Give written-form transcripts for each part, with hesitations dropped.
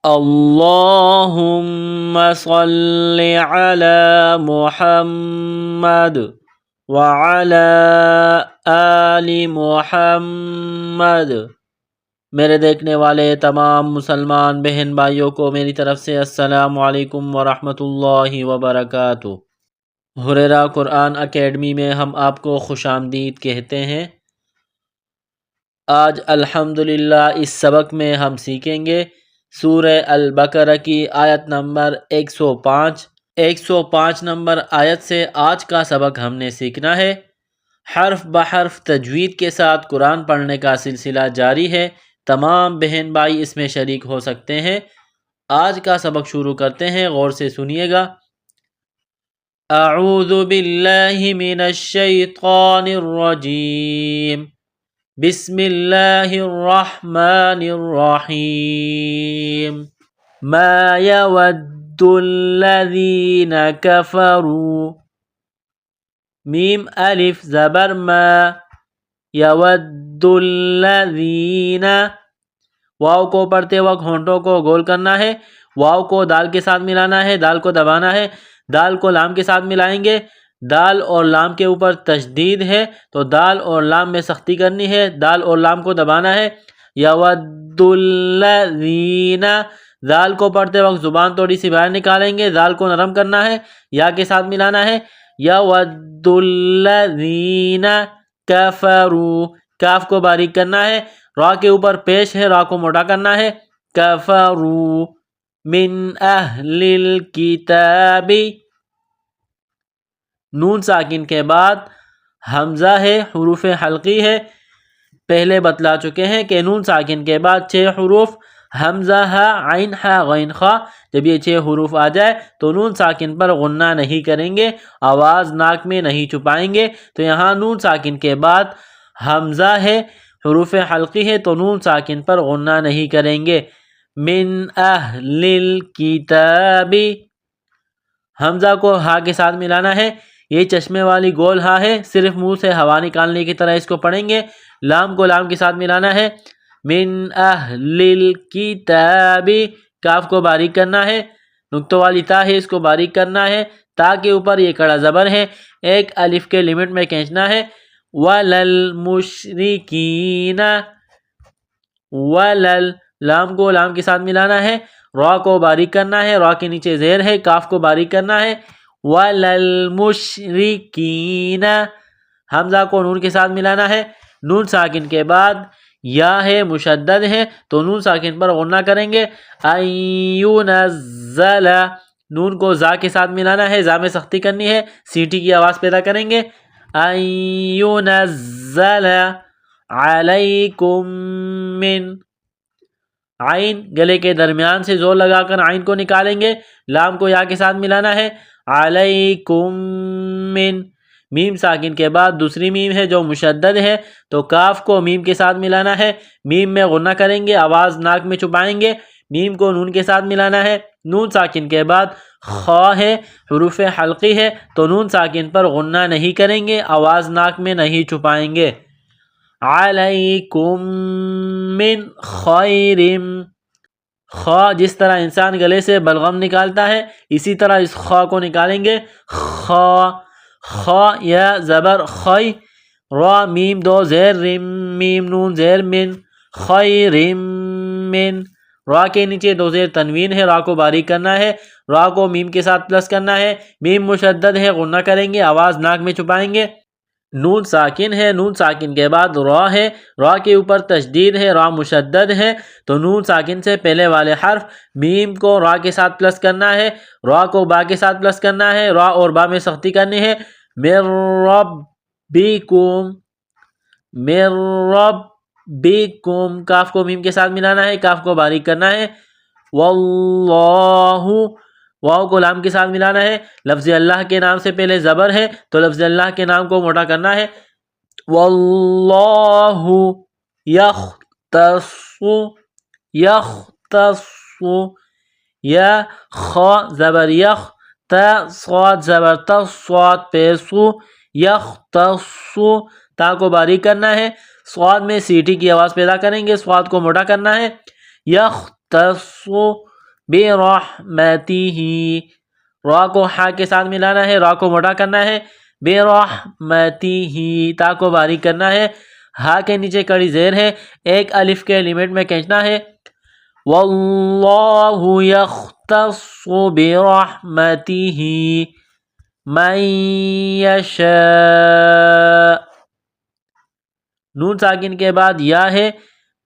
اللہم صل علی محمد وعلی آل محمد۔ میرے دیکھنے والے تمام مسلمان بہن بھائیوں کو میری طرف سے السلام علیکم ورحمۃ اللہ وبرکاتہ۔ ہریرہ قرآن اکیڈمی میں ہم آپ کو خوش آمدید کہتے ہیں۔ آج الحمدللہ اس سبق میں ہم سیکھیں گے سورہ البقرہ کی آیت نمبر 105۔ 105 نمبر آیت سے آج کا سبق ہم نے سیکھنا ہے۔ حرف بحرف تجوید کے ساتھ قرآن پڑھنے کا سلسلہ جاری ہے۔ تمام بہن بھائی اس میں شریک ہو سکتے ہیں۔ آج کا سبق شروع کرتے ہیں، غور سے سنیے گا۔ اعوذ باللہ من الشیطان الرجیم، بسم اللہ الرحمن الرحیم۔ ما یود الذین کفروا، میم الف زبر ما، یود الذین، واو کو پڑھتے وقت ہونٹوں کو گول کرنا ہے، واو کو دال کے ساتھ ملانا ہے، دال کو دبانا ہے، دال کو لام کے ساتھ ملائیں گے، دال اور لام کے اوپر تشدید ہے تو دال اور لام میں سختی کرنی ہے، دال اور لام کو دبانا ہے۔ یود الذین، دال کو پڑھتے وقت زبان تھوڑی سی باہر نکالیں گے، دال کو نرم کرنا ہے، یا کے ساتھ ملانا ہے۔ یود الذین کفروا، کاف کو باریک کرنا ہے، را کے اوپر پیش ہے، را کو موٹا کرنا ہے۔ کفروا من اہل الکتاب، نون ساکن کے بعد حمزہ ہے، حروف حلقی ہے۔ پہلے بتلا چکے ہیں کہ نون ساکن کے بعد 6 حروف حمزہ ہا عین ہا غین خا، جب یہ 6 حروف آ جائے تو نون ساکن پر غنہ نہیں کریں گے، آواز ناک میں نہیں چھپائیں گے۔ تو یہاں نون ساکن کے بعد حمزہ ہے، حروف حلقی ہے تو نون ساکن پر غنہ نہیں کریں گے۔ من اہل الکتاب، حمزہ کو ہا کے ساتھ ملانا ہے، یہ چشمے والی گول ہا ہے، صرف منہ سے ہوا نکالنے کی طرح اس کو پڑھیں گے۔ لام کو لام کے ساتھ ملانا ہے، من اہل الکتاب، کاف کو باریک کرنا ہے، نقطوں والی تا ہے اس کو باریک کرنا ہے، تا کے اوپر یہ کڑا زبر ہے، ایک الف کے لمٹ میں کھینچنا ہے۔ وللمشرکین، ولل، لام کو لام کے ساتھ ملانا ہے، را کو باریک کرنا ہے، را کے نیچے زیر ہے، کاف کو باریک کرنا ہے۔ وللمشرکین، حمزہ کو نون کے ساتھ ملانا ہے، نون ساکن کے بعد یا ہے، مشدد ہے تو نون ساکن پر غنہ کریں گے۔ ان ينزل، نون کو زا کے ساتھ ملانا ہے، زا میں سختی کرنی ہے، سیٹی کی آواز پیدا کریں گے۔ ان ينزل علیکم من، عین گلے کے درمیان سے زور لگا کر عین کو نکالیں گے، لام کو یا کے ساتھ ملانا ہے۔ علیکم من، میم ساکن کے بعد دوسری میم ہے جو مشدد ہے تو کاف کو میم کے ساتھ ملانا ہے، میم میں غنہ کریں گے، آواز ناک میں چھپائیں گے، میم کو نون کے ساتھ ملانا ہے۔ نون ساکن کے بعد خا ہے، حروف حلقی ہے تو نون ساکن پر غنہ نہیں کریں گے، آواز ناک میں نہیں چھپائیں گے۔ علیکم من خیر، خا جس طرح انسان گلے سے بلغم نکالتا ہے اسی طرح اس خا کو نکالیں گے۔ خا، خا یا زبر خی، را میم دو زیر رم، میم نون زیر من، خیر من، را کے نیچے دو زیر تنوین ہے، را کو باریک کرنا ہے، را کو میم کے ساتھ پلس کرنا ہے، میم مشدد ہے غنہ کریں گے، آواز ناک میں چھپائیں گے۔ نون ساکن ہے، نون ساکن کے بعد را ہے، را کے اوپر تشدید ہے، را مشدد ہے تو نون ساکن سے پہلے والے حرف میم کو را کے ساتھ پلس کرنا ہے، را کو با کے ساتھ پلس کرنا ہے، را اور با میں سختی کرنی ہے۔ من ربکم، من ربکم، کاف کو میم کے ساتھ ملانا ہے، کاف کو باریک کرنا ہے۔ واللہ، واو کو لام کے ساتھ ملانا ہے، لفظ اللہ کے نام سے پہلے زبر ہے تو لفظ اللہ کے نام کو موٹا کرنا ہے۔ واللہ یختص، یختص، یا خا زبر یخ، تا صاد زبر تا، صاد پیسو، یختص، تا کو باریک کرنا ہے، صاد میں سیٹی کی آواز پیدا کریں گے، صاد کو موٹا کرنا ہے۔ یختص برحمتہ، را کو ہا کے ساتھ ملانا ہے، را کو موٹا کرنا ہے، برحمتہ، تا کو باریک کرنا ہے، ہا کے نیچے کڑی زیر ہے، ایک الف کے لیمٹ میں کھینچنا ہے، واللہ یختص برحمتہ من یشاء، نون ساکن کے بعد یا ہے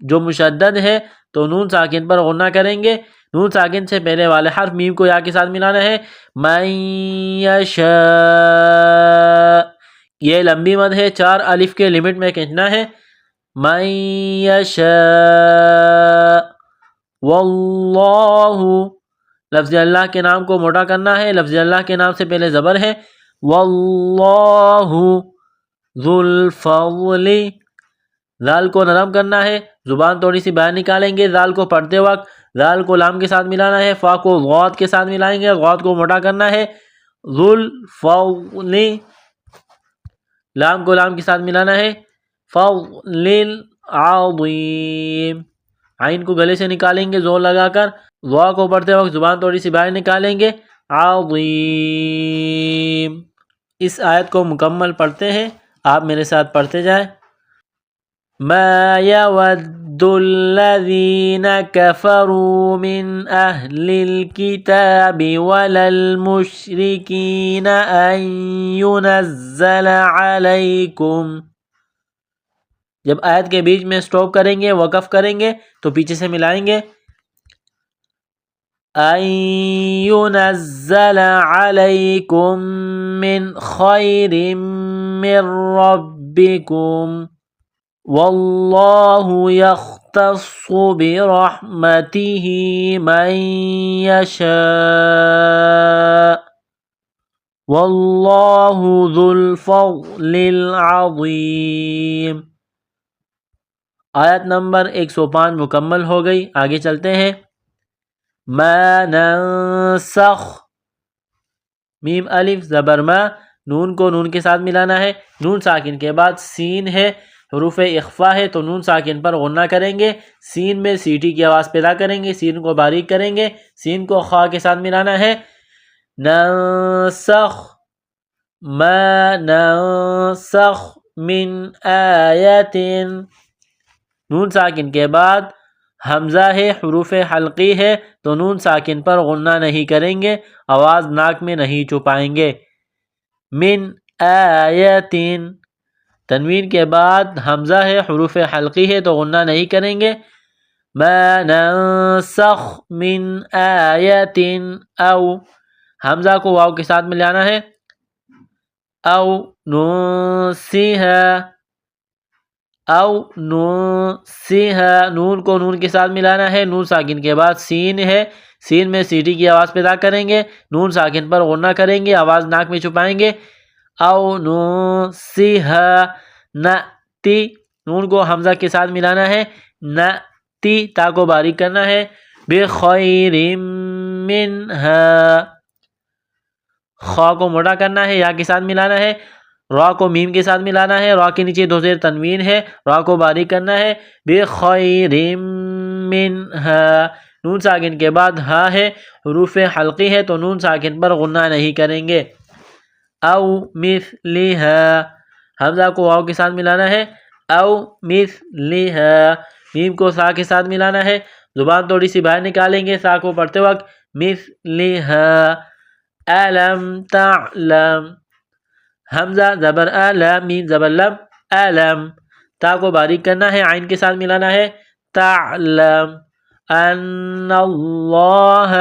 جو مشدد ہے تو نون ساکن پر غنہ کریں گے، نون ساکن سے پہلے والے حرف میم کو یا کے ساتھ ملانا ہے، من یشاء، یہ لمبی مد ہے، 4 الف کے لیمٹ میں کھینچنا ہے، من یشاء، واللہ، لفظ اللہ کے نام کو موٹا کرنا ہے، لفظ اللہ کے نام سے پہلے زبر ہے، واللہ ذو الفضل، ذال کو نرم کرنا ہے، زبان تھوڑی سی باہر نکالیں گے، ذال کو پڑھتے وقت ذال کو لام کے ساتھ ملانا ہے، فا کو غوت کے ساتھ ملائیں گے، غوت کو موٹا کرنا ہے، ذو الفضل، لام کو لام کے ساتھ ملانا ہے، فضل عظیم، عین کو گلے سے نکالیں گے زور لگا کر، ضا کو پڑھتے وقت زبان تھوڑی سی باہر نکالیں گے، عظیم۔ اس آیت کو مکمل پڑھتے ہیں، آپ میرے ساتھ پڑھتے جائیں۔ ما يود الذين كفروا من أهل الكتاب ولا المشركين أن ينزل عليكم، جب آیت کے بیچ میں سٹاپ کریں گے، وقف کریں گے تو پیچھے سے ملائیں گے، أن ينزل عليكم من خير من ربكم واللہ یختص برحمتہ من یشاء واللہ ذو الفضل العظیم۔ آیت نمبر 105 مکمل ہو گئی، آگے چلتے ہیں۔ ما ننسخ، میم الف زبر ما، نون کو نون کے ساتھ ملانا ہے، نون ساکن کے بعد سین ہے، حروف اخفا ہے تو نون ساکن پر غنہ کریں گے، سین میں سیٹی کی آواز پیدا کریں گے، سین کو باریک کریں گے، سین کو خا کے ساتھ ملانا ہے، ننسخ ما ننسخ من آیت، نون ساکن کے بعد حمزہ ہے، حروف حلقی ہے تو نون ساکن پر غنہ نہیں کریں گے، آواز ناک میں نہیں چھپائیں گے، من آیت، تنوین کے بعد حمزہ ہے، حروف حلقی ہے تو غنہ نہیں کریں گے، ما ننسخ من آیت او، حمزہ کو واو کے ساتھ ملانا ہے، او ننسیہا، او ننسیہا، نون کو نون کے ساتھ ملانا ہے، نون ساکن کے بعد سین ہے، سین میں سیٹی کی آواز پیدا کریں گے، نون ساکن پر غنہ کریں گے، آواز ناک میں چھپائیں گے، او ننسیہا نأتی، نون کو حمزہ کے ساتھ ملانا ہے، نأتی، تا کو باریک کرنا ہے، بخیر منہا، خا کو موٹا کرنا ہے، یا کے ساتھ ملانا ہے، را کو میم کے ساتھ ملانا ہے، را کے نیچے 2 زیر تنوین ہے، را کو باریک کرنا ہے، بخیر منہا، نون ساکن کے بعد ہا ہے، حروف حلقی ہے تو نون ساکن پر غنہ نہیں کریں گے، او مثلہا، حمزہ کو واو کے ساتھ ملانا ہے، او مثلہا، میم کو سا کے ساتھ ملانا ہے، زبان تھوڑی سی باہر نکالیں گے، سا کو پڑھتے وقت، مثلہا، الم تعلم، حمزہ زبر لام، میم زبر لم، الم، تا کو باریک کرنا ہے، عین کے ساتھ ملانا ہے، تعلم، ان اللہ،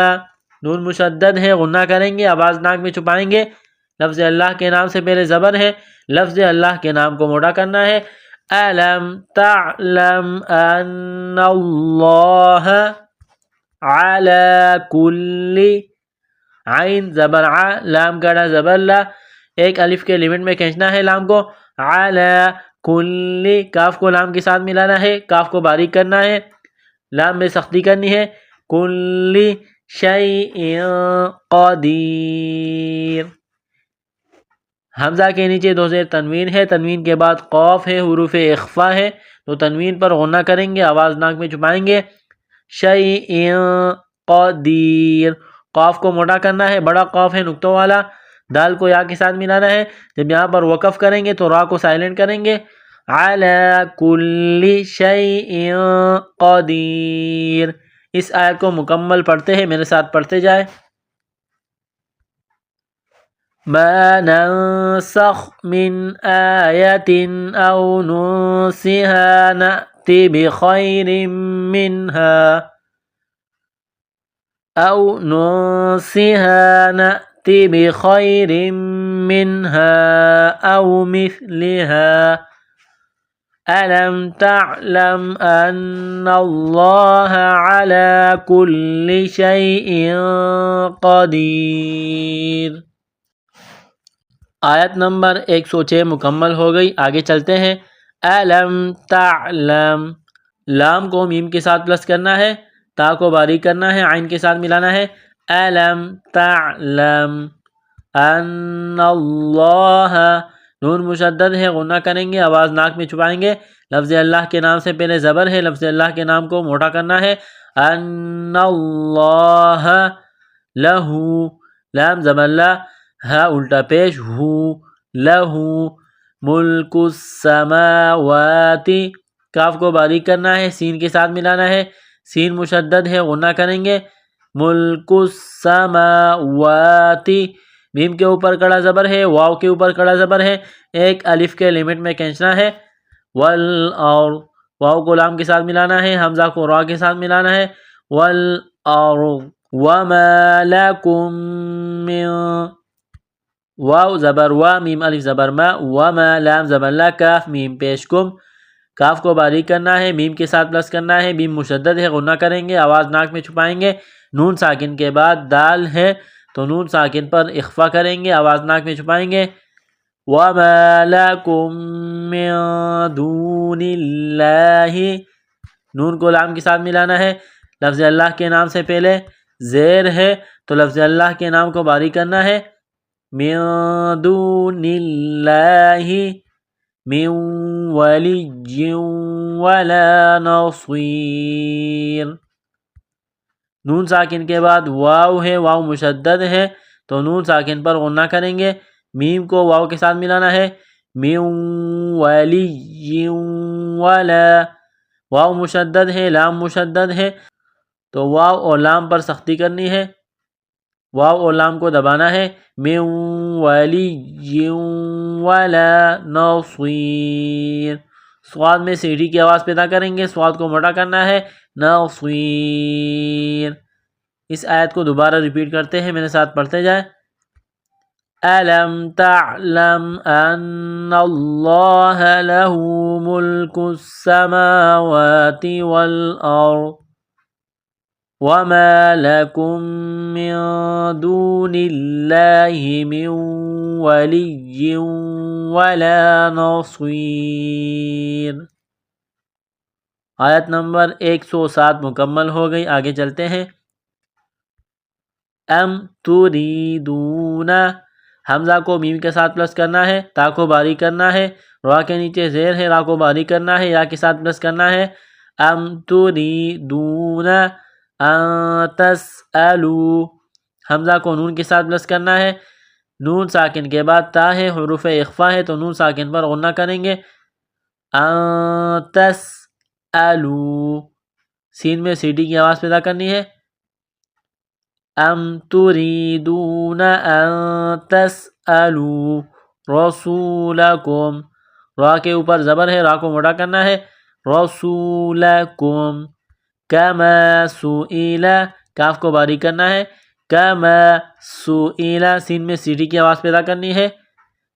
نون مشدد ہے، غنہ کریں گے، آواز ناک میں چھپائیں گے، لفظ اللہ کے نام سے پہلے زبر ہے، لفظ اللہ کے نام کو موٹا کرنا ہے، الم تعلم ان اللہ علی کل، عین زبر ع، لام گڑا زبر لا، ایک الف کے لیمٹ میں کھینچنا ہے لام کو، علی کل، کاف کو لام کے ساتھ ملانا ہے، کاف کو باریک کرنا ہے، لام میں سختی کرنی ہے، کل شیء قدیر، حمزہ کے نیچے 2 زیر تنوین ہے، تنوین کے بعد قاف ہے، حروف اخفا ہے تو تنوین پر غنہ کریں گے، آواز ناک میں چھپائیں گے، شیء، قدیر. قاف کو موٹا کرنا ہے، بڑا قاف ہے نقطوں والا. دال کو یا کے ساتھ ملانا ہے. جب یہاں پر وقف کریں گے تو را کو سائلنٹ کریں گے. علی کل شیء قدیر. اس آیت کو مکمل پڑھتے ہیں، میرے ساتھ پڑھتے جائے. ما ننسخ من آیت او ننسها نأتی بخیر منها أو ننسها نأتي بخير منها أو مثلها ألم تعلم أن الله على كل شيء قدير. آیت نمبر 106 مکمل ہو گئی. آگے چلتے ہیں. ألم تعلم، لام کو میم کے ساتھ پلس کرنا ہے، تا کو باریک کرنا ہے، عین کے ساتھ ملانا ہے. ألم تعلم ان اللہ، نون مشدد ہے، غنہ کریں گے، آواز ناک میں چھپائیں گے. لفظ اللہ کے نام سے پہلے زبر ہے، لفظ اللہ کے نام کو موٹا کرنا ہے. ان اللہ لہو، لام زبر لا، ہا الٹا پیش ہو، لہو ملک السماوات، کاف کو باریک کرنا ہے، سین کے ساتھ ملانا ہے. سین مشدد ہے، غنہ کریں گے. ملک السماوات، میم کے اوپر کڑا زبر ہے، واو کے اوپر کڑا زبر ہے، ایک الف کے لمٹ میں کھینچنا ہے. والارض، واو کو لام کے ساتھ ملانا ہے، حمزہ کو را کے ساتھ ملانا ہے. والارض وما لکم من، واو زبر وا، میم الف زبر ما، وما لام زبر لا، کاف میم پیش کم، کاف کو باریک کرنا ہے، میم کے ساتھ پلس کرنا ہے. میم مشدد ہے، غنہ کریں گے، آواز ناک میں چھپائیں گے. نون ساکن کے بعد دال ہے تو نون ساکن پر اخفا کریں گے، آواز ناک میں چھپائیں گے. وَمَا لَكُم مِّن دُونِ اللَّهِ، نون کو لام کے ساتھ ملانا ہے. لفظ اللہ کے نام سے پہلے زیر ہے تو لفظ اللہ کے نام کو باریک کرنا ہے. مِن دُونِ اللَّهِ من ولی ولا نصیر. نون ساکن کے بعد واو ہے، واو مشدد ہے تو نون ساکن پر غنہ کریں گے، میم کو واو کے ساتھ ملانا ہے. من ولی ولا، واو مشدد ہے، لام مشدد ہے تو واو اور لام پر سختی کرنی ہے، واو اور لام کو دبانا ہے. من ولی ولا نصیر. صاد میں سیڑھی کی آواز پیدا کریں گے، صاد کو موٹا کرنا ہے. نصیر. اس آیت کو دوبارہ ریپیٹ کرتے ہیں، میرے ساتھ پڑھتے جائیں. أَلَمْ تَعْلَمْ أَنَّ اللَّهَ لَهُ مُلْكُ السَّمَاوَاتِ وَالْأَرْضِ وَمَا لَكُم مِّن دُونِ اللَّهِ مِن وَلِيٍّ وَلَا نَصِيرٍ. آیت نمبر 107 مکمل ہو گئی. آگے چلتے ہیں. ام تُرِيدُونَ، حمزہ کو میم کے ساتھ پلس کرنا ہے، تا کو باریک کرنا ہے، را کے نیچے زیر ہے، را کو باریک کرنا ہے، یا کے ساتھ پلس کرنا ہے. ام تُرِيدُونَ ان تسألوا، حمزہ کو نون کے ساتھ پلس کرنا ہے، نون ساکن کے بعد تا ہے، حروف اخفا ہے تو نون ساکن پر غنہ کریں گے. ان تسألوا، سین میں سیٹی کی آواز پیدا کرنی ہے. ام تريدون ان تسألوا رسولکم، را کے اوپر زبر ہے، را کو موٹا کرنا ہے. رسولکم کما سئل، کاف کو باریک کرنا ہے. کما سئل، سین میں سیٹی کی آواز پیدا کرنی ہے.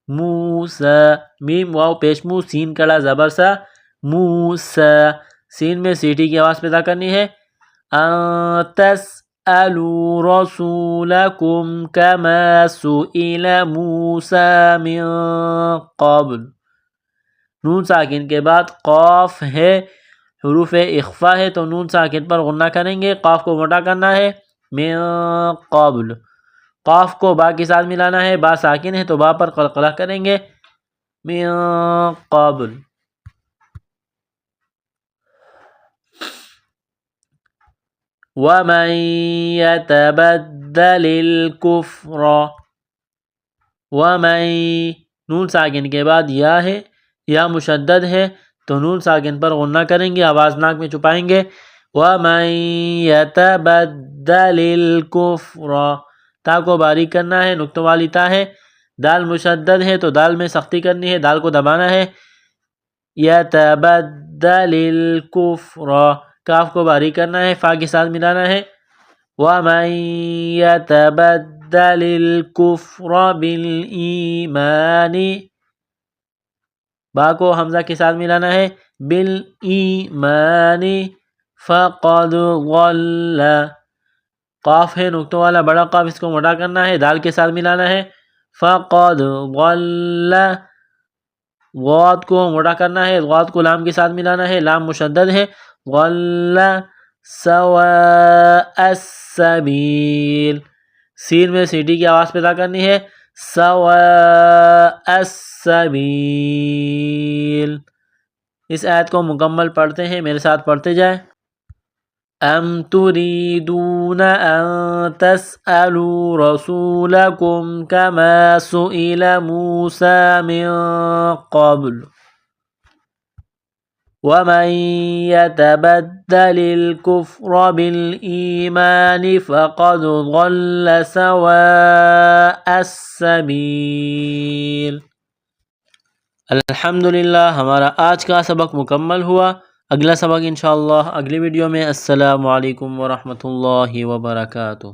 موسیٰ، میم واو پیش مو، سین کڑا زبر سا، موسیٰ، سین میں سیٹی کی آواز پیدا کرنی ہے. ان تسألوا رسولکم کما سئل موسیٰ من قبل. نون ساکن کے بعد قاف ہے، حروف اخفا ہے تو نون ساکن پر غنہ کریں گے، قاف کو موٹا کرنا ہے. من قبل، قاف کو با کے ساتھ ملانا ہے، با ساکن ہے تو با پر قلقلہ کریں گے. من قبل. ومن يتبدل الكفر ومن نون ساکن کے بعد یا ہے، یا مشدد ہے تو نون ساکن پر غنہ کریں گے، آواز ناک میں چھپائیں گے۔ ومن يتبدل الكفر تا کو باریک کرنا ہے، نقطوں والی تا ہے۔ دال مشدد ہے تو دال میں سختی کرنی ہے، دال کو دبانا ہے۔ يتبدل الكفر کاف کو باریک کرنا ہے، فا کے ساتھ ملانا ہے۔ ومن يتبدل الكفر بالایمان با کو حمزہ کے ساتھ ملانا ہے، بالایمان فقد ضل قاف ہے نقطوں والا بڑا قاف، اس کو موٹا کرنا ہے، دال کے ساتھ ملانا ہے۔ فقد ضل غاد کو موٹا کرنا ہے، غاد کو لام کے ساتھ ملانا ہے، لام مشدد ہے۔ ضل سواء السبیل سین میں سیٹی کی آواز پیدا کرنی ہے، سواء السبیل۔ اس آیت کو مکمل پڑھتے ہیں، میرے ساتھ پڑھتے جائیں۔ ام تريدون ان تسألوا رسولكم كما سئل موسى من قبل ومن يتبدل الكفر بالإيمان فقد ضل سواء السبيل۔ الحمدللہ ہمارا آج کا سبق مکمل ہوا۔ اگلا سبق انشاءاللہ اگلی ویڈیو میں۔ السلام علیکم ورحمۃ اللہ وبرکاتہ۔